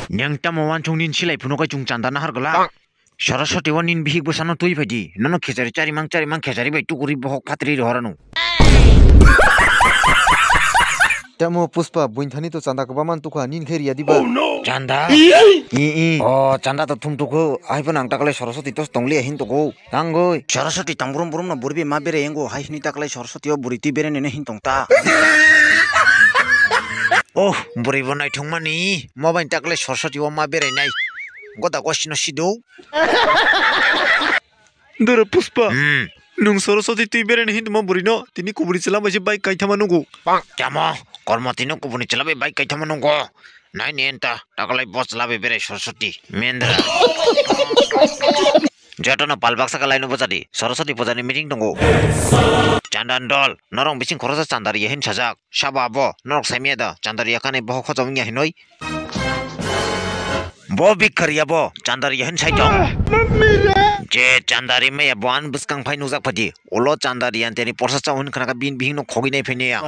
Nyang tamawan chung nin silai puno kai chung chanda na har gala. Saraswati wan nin bihik bosano tui bhaji. Nono khechari cari mang khechari bai tukuri bohok khatri horanu. Tamo Puspa buinthani to chanda kabaman tukha nin kheri adiba. Chanda? Oh, chanda to thum tuku. Ai panang takalai Saraswati tos tongli ahin tuku. Tangoi. Saraswati tangburum burum na burbi ma bere yengo hai hini takalai Saraswati o buriti bere nene hin tongta. Oh, buri bonai thongmani. Mobain takalai Saraswati o ma bere nai. Goda kwasino sido. Dara Puspa. Nung Saraswati tui bere hin tuma burino. Tini kuburi chela basi bike kai thama nugu. Chamo, kormotino kubuni chela bike kai thama nugu. Nai nienta takalai bos labe bere Saraswati. Mendra. Jatona palbaksa kalai no bojadi. Saraswati bojani meeting tungu. Chandan dol, norong bising khorosa chandari yahin sajak. Shababo, norok samiada, chandari yakane boho khojong yahinoi. Bo bikariya bo, chandari yahin saitong. Je chandari me yabuan buskang phai nuzak phaji. Olo chandari yan teni porsa chawun khana ka bin bihing no khogi nei phene ya.